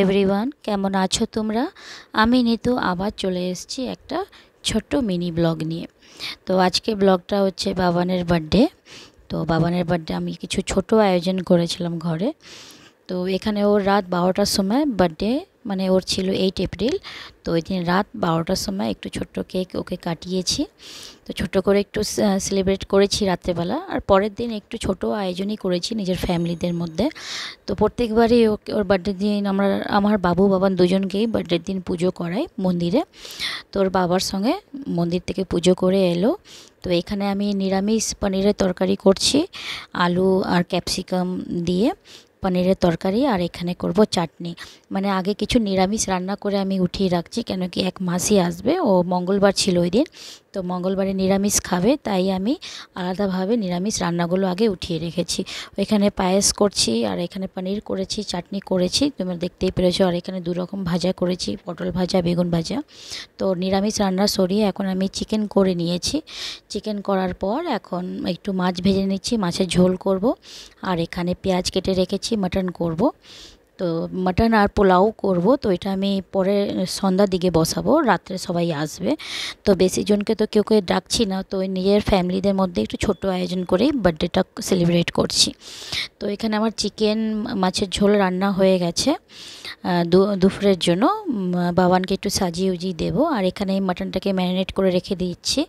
Everyone, কেমন আছো তোমরা? আমি নিতু আবার চলে এসেছি একটা ছোট্ট মিনি ব্লগ নিয়ে। তো আজকে ব্লগটা হচ্ছে বাবানের বার্থডে। তো বাবানের বার্থডে আমি কিছু ছোট আয়োজন করেছিলাম ঘরে। তো এখানে ওর রাত 12টার সময় বার্থডে, মানে ওর ছিল 8 এপ্রিল। তো ওই দিন রাত 12টার সময় একটু ছোট্ট কেক ওকে কাটিয়েছি। তো ছোটো করে একটু সেলিব্রেট করেছি রাত্রেবেলা, আর পরের দিন একটু ছোট আয়োজনই করেছি নিজের ফ্যামিলিদের মধ্যে। তো প্রত্যেকবারই ওর বার্থডের দিন আমার বাবু বাবান দুজনকেই বার্থডের দিন পুজো করাই মন্দিরে। তো ওর বাবার সঙ্গে মন্দির থেকে পুজো করে এলো। তো এখানে আমি নিরামিষ পনিরের তরকারি করছি, আলু আর ক্যাপসিকাম দিয়ে পনিরের তরকারি, আর এখানে করব চাটনি। মানে আগে কিছু নিরামিষ রান্না করে আমি উঠিয়ে রাখছি, কেন কি এক মাসই আসবে, ও মঙ্গলবার ছিল ওই দিন। তো মঙ্গলবারে নিরামিষ খাবে, তাই আমি আলাদাভাবে নিরামিষ রান্নাগুলো আগে উঠিয়ে রেখেছি। ওইখানে পায়েস করছি, আর এখানে পনির করেছি, চাটনি করেছি, তোমরা দেখতেই পেরেছো। আর এখানে দু রকম ভাজা করেছি, পটল ভাজা, বেগুন ভাজা। তো নিরামিষ রান্না সরিয়ে এখন আমি চিকেন করে নিয়েছি। চিকেন করার পর এখন একটু মাছ ভেজে নিচ্ছি, মাছের ঝোল করব। আর এখানে পেঁয়াজ কেটে রেখেছি, মাটন করব। তো মাটন আর পোলাও করব। তো এটা আমি পরে সন্ধ্যার দিকে বসাবো, রাত্রে সবাই আসবে। তো বেশি জনকে তো কেউ ডাকছি না, তো ওই নিজের ফ্যামিলিদের মধ্যে একটু ছোট আয়োজন করেই বার্থডেটা সেলিব্রেট করছি। তো এখানে আমার চিকেন মাছের ঝোল রান্না হয়ে গেছে দুপুরের জন্য। বাবানকে একটু সাজিয়ে উজিয়ে দেবো। আর এখানে মাটনটাকে ম্যারিনেট করে রেখে দিচ্ছি,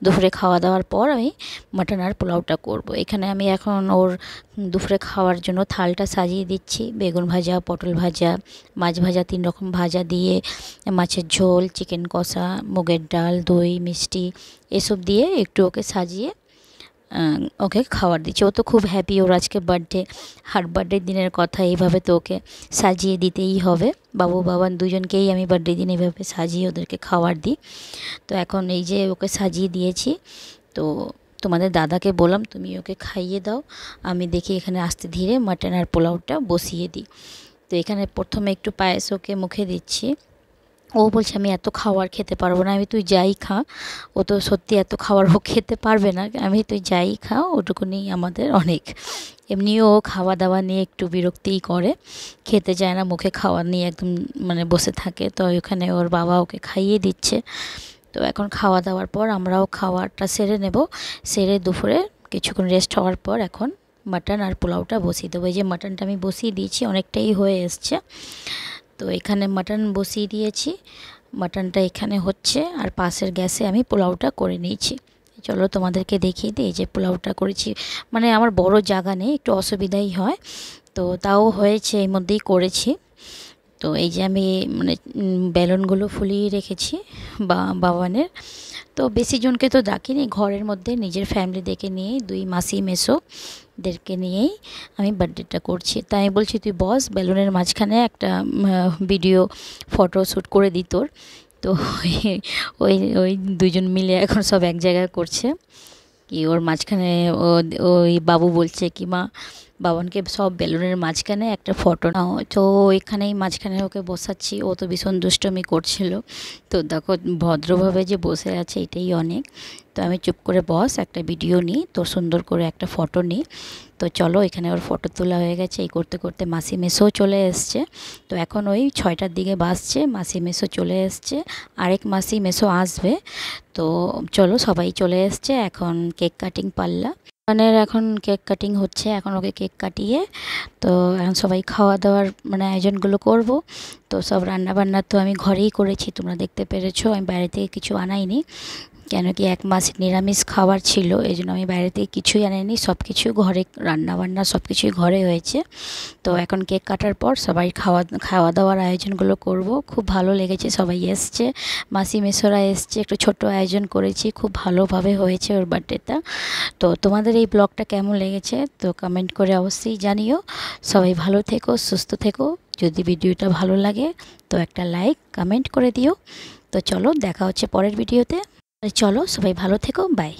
দুপুরে খাওয়া দাওয়ার পর আমি মাটন আর পোলাওটা করব। এখানে আমি এখন ওর দুপুরে খাওয়ার জন্য থালটা সাজিয়ে দিচ্ছি, বেগুন ভাজা, পটল ভাজা, মাছ ভাজা, 3 রকম ভাজা দিয়ে, মাছের ঝোল, চিকেন কষা, মুগের ডাল, দই, মিষ্টি এসব দিয়ে একটু ওকে সাজিয়ে ওকে খাবার দিচ্ছি। ও তো খুব হ্যাপি, ওর আজকে বার্থডে। আর বার্থডের দিনের কথা, এইভাবে তো ওকে সাজিয়ে দিতেই হবে। বাবু বাবান দুজনকেই আমি বার্থডে দিন এইভাবে সাজিয়ে ওদেরকে খাবার দিই। তো এখন এই যে ওকে সাজিয়ে দিয়েছি। তো তোমাদের দাদাকে বললাম তুমি ওকে খাইয়ে দাও, আমি দেখি এখানে আস্তে ধীরে মাটন আর পোলাওটা বসিয়ে দিই। তো এখানে প্রথমে একটু পায়েস ওকে মুখে দিচ্ছি। ও বলছে আমি এত খাবার খেতে পারবো না। আমি তুই যাই খা, ও তো সত্যি এত খাবার ও খেতে পারবে না। আমি তুই যাই খা, ওটুকুনি আমাদের অনেক। এমনিও ও খাওয়া দাওয়া নিয়ে একটু বিরক্তিই করে, খেতে চায় না, মুখে খাওয়া নিয়ে একদম মানে বসে থাকে। তো ওখানে ওর বাবা ওকে খাইয়ে দিচ্ছে। তো এখন খাওয়া দাওয়ার পর আমরাও খাওয়াটা সেরে নেব। সেরে দুপুরে কিছুক্ষণ রেস্ট হওয়ার পর এখন মাটন আর পোলাওটা বসিয়ে দেবো। এই যে মাটনটা আমি বসিয়ে দিয়েছি, অনেকটাই হয়ে এসছে। তো এখানে মাটন বসিয়ে দিয়েছি, মাটনটা এখানে হচ্ছে, আর পাশের গ্যাসে আমি পোলাওটা করে নিয়েছি। চলো তোমাদেরকে দেখিয়ে দিই। এই যে পোলাওটা করেছি, মানে আমার বড় জায়গা নেই, একটু অসুবিধাই হয়, তো তাও হয়েছে, এই মধ্যেই করেছি। তো এই যে আমি মানে বেলুনগুলো ফুলিয়ে রেখেছি বাবানের। তো বেশি জনকে তো ডাকিনি, ঘরের মধ্যে নিজের ফ্যামিলিদেরকে নিয়েই, 2 মাসি মেসোদেরকে নিয়েই আমি বার্থডেটা করছি। তাই আমি বলছি তুই বস, বেলুনের মাঝখানে একটা ভিডিও ফটো শ্যুট করে দিই তোর। তো ওই ওই দুজন মিলে এখন সব এক জায়গায় করছে কি, ওর মাঝখানে ওই বাবু বলছে কি মা, বাবানকে সব বেলুনের মাঝখানে একটা ফটো নাও। তো ওইখানেই মাঝখানে ওকে বসাচ্ছি। ও তো ভীষণ দুষ্টমি করছিল। তো দেখো ভদ্রভাবে যে বসে আছে এটাই অনেক। তো আমি চুপ করে বস, একটা ভিডিও নিই, তো সুন্দর করে একটা ফটো নিই। তো চলো, এখানে ওর ফটো তোলা হয়ে গেছে। এই করতে করতে মাসি মেসোও চলে এসছে। তো এখন ওই 6টার দিকে বাজছে, মাসি মেসো চলে এসছে, আরেক মাসি মেসো আসবে। তো চলো, সবাই চলে এসছে। এখন কেক কাটিং পাল্লা, এখন কেক কাটিং হচ্ছে। এখন ওকে কেক কাটিয়ে তো এখন সবাই খাওয়া দাওয়ার মানে আয়োজনগুলো করব। তো সব রান্না বান্না তো আমি ঘরেই করেছি, তোমরা দেখতে পেরেছো। আমি বাইরে থেকে কিছু আনাইনি, কেন কি 1 মাস নিরামিষ খাবার ছিল, এই জন্য আমি বাইরে থেকে কিছুই আনাইনি। সব কিছু ঘরে, রান্না বান্না সব কিছুই ঘরে হয়েছে। তো এখন কেক কাটার পর সবাই খাওয়া দাওয়ার আয়োজনগুলো করব। খুব ভালো লেগেছে, সবাই এসছে, মাসি মেসোরা এসছে, একটু ছোট্ট আয়োজন করেছি, খুব ভালোভাবে হয়েছে ওর বার্থডেটা। তো তোমাদের এই ব্লগটা কেমন লেগেছে তো কমেন্ট করে অবশ্যই জানিও। সবাই ভালো থেকো, সুস্থ থেকো। যদি ভিডিওটা ভালো লাগে তো একটা লাইক কমেন্ট করে দিও। তো চলো, দেখা হচ্ছে পরের ভিডিওতে। চলো, সবাই ভালো থেকো, বাই।